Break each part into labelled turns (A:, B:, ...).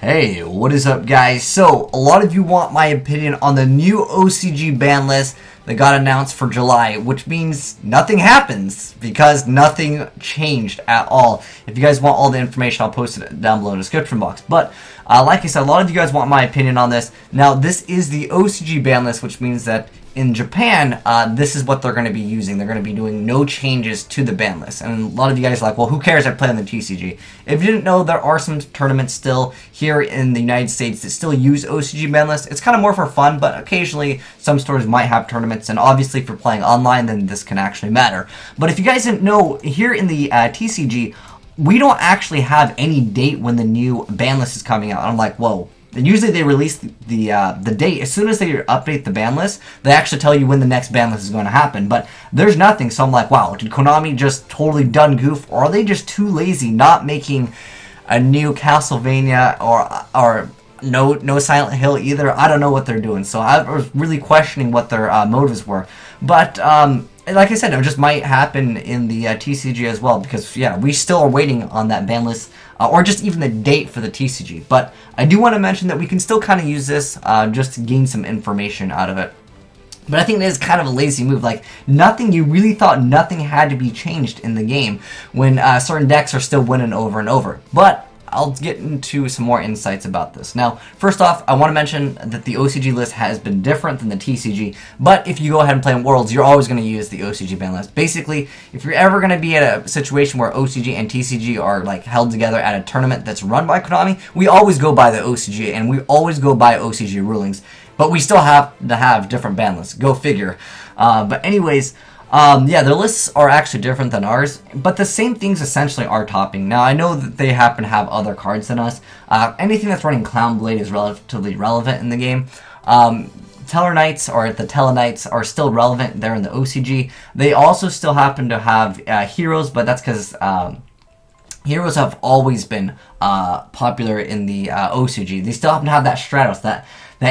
A: Hey, what is up guys? So, a lot of you want my opinion on the new OCG ban list that got announced for July, which means nothing happens because nothing changed at all. If you guys want all the information, I'll post it down below in the description box. But, like I said, a lot of you guys want my opinion on this. Now, this is the OCG ban list, which means that in Japan, this is what they're going to be using. They're going to be doing no changes to the ban list. And a lot of you guys are like, well, who cares? I play on the TCG. If you didn't know, there are some tournaments still here in the United States that still use OCG ban list. It's kind of more for fun, but occasionally some stores might have tournaments. And obviously, if you're playing online, then this can actually matter. But if you guys didn't know, here in the TCG, we don't actually have any date when the new ban list is coming out. I'm like, whoa. And usually they release the date. As soon as they update the ban list, they actually tell you when the next ban list is going to happen. But there's nothing, so I'm like, wow, did Konami just totally done goof? Or are they just too lazy not making a new Castlevania or no Silent Hill either? I don't know what they're doing. So I was really questioning what their motives were. But like I said, it just might happen in the TCG as well, because yeah, we still are waiting on that ban list, or just even the date for the TCG. But I do want to mention that we can still kind of use this just to gain some information out of it. But I think it is kind of a lazy move. Like, you really thought nothing had to be changed in the game when certain decks are still winning over and over. But I'll get into some more insights about this. Now, first off, I want to mention that the OCG list has been different than the TCG, but if you go ahead and play in Worlds, you're always going to use the OCG ban list. Basically, if you're ever going to be at a situation where OCG and TCG are like held together at a tournament that's run by Konami, we always go by the OCG, and we always go by OCG rulings, but we still have to have different ban lists. Go figure. But anyways, yeah, their lists are actually different than ours, but the same things essentially are topping. Now, I know that they happen to have other cards than us. Anything that's running Clown Blade is relatively relevant in the game. Teller Knights, or the Teleknights, are still relevant. They're in the OCG. They also still happen to have heroes, but that's because heroes have always been popular in the OCG. They still happen to have that Stratos, that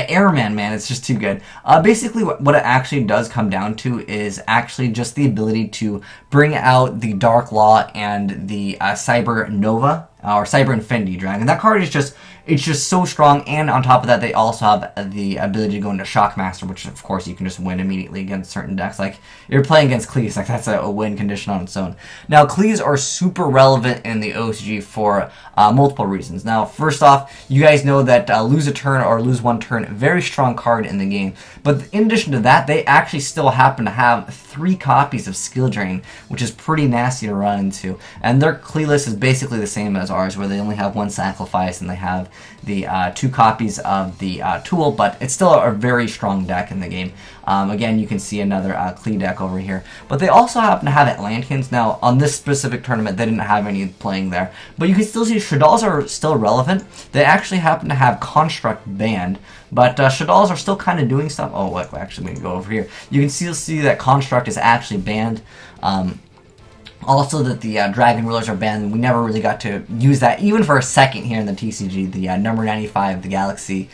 A: Airman, man, it's just too good. Basically, what it actually does come down to is actually just the ability to bring out the Dark Law and the Cyber Nova, or Cyber Infinity Dragon. That card is just, it's just so strong, and on top of that, they also have the ability to go into Shockmaster, which of course you can just win immediately against certain decks. Like, you're playing against Cleese, like that's a win condition on its own. Now, Cleese are super relevant in the OCG for multiple reasons. Now, first off, you guys know that lose a turn or lose one turn, very strong card in the game. But in addition to that, they actually still happen to have 3 copies of Skill Drain, which is pretty nasty to run into. And their Clee list is basically the same as ours, where they only have 1 sacrifice and they have the 2 copies of the tool, but it's still a very strong deck in the game. Again, you can see another Clee deck over here. But they also happen to have Atlanteans. Now, on this specific tournament, they didn't have any playing there. But you can still see Shaddolls are still relevant. They actually happen to have Construct banned, but Shaddolls are still kind of doing stuff. Oh, wait, actually, we can go over here. You can still see that Construct is actually banned. Also that the Dragon Rulers are banned. We never really got to use that, even for a second here in the TCG, the number 95, the Galaxy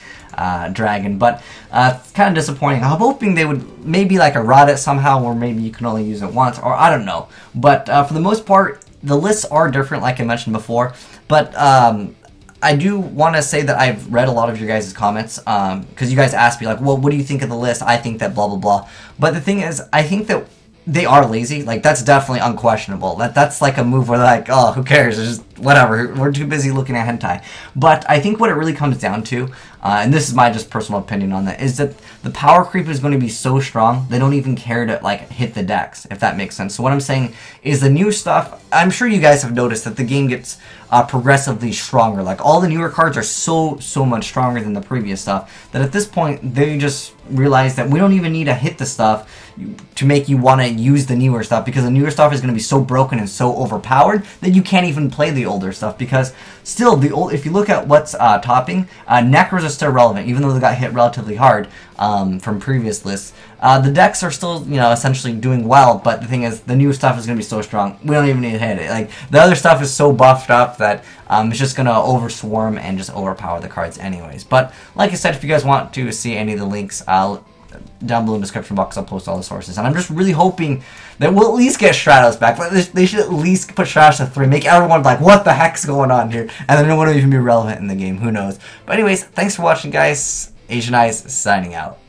A: Dragon. But it's kind of disappointing. I'm hoping they would maybe like errata it somehow, or maybe you can only use it once, or I don't know. But for the most part, the lists are different, like I mentioned before. But I do want to say that I've read a lot of your guys' comments, because you guys asked me, like, well, what do you think of the list? I think that blah, blah, blah. But the thing is, I think that they are lazy. Like, that's definitely unquestionable. That's like a move where they're like, oh, who cares? It's just whatever. We're too busy looking at hentai. But I think what it really comes down to, and this is my just personal opinion on that, is that the power creep is going to be so strong, they don't even care to, like, hit the decks, if that makes sense. So what I'm saying is the new stuff, I'm sure you guys have noticed that the game gets progressively stronger. Like, all the newer cards are so much stronger than the previous stuff, that at this point, they just realize that we don't even need to hit the stuff to make you want to use the newer stuff, because the newer stuff is going to be so broken and so overpowered that you can't even play the older stuff, because still, if you look at what's topping, Necros are still relevant, even though they got hit relatively hard from previous lists. The decks are still, you know, essentially doing well, but the thing is, the new stuff is going to be so strong, we don't even need to hit it. Like, the other stuff is so buffed up that it's just going to overswarm and just overpower the cards anyways. But, like I said, if you guys want to see any of the links, down below in the description box. I'll post all the sources. And I'm just really hoping that we'll at least get Stratos back. They should at least put Stratos to 3. Make everyone like, what the heck's going on here? And then it won't even be relevant in the game. Who knows? But anyways, thanks for watching, guys. Azneyes signing out.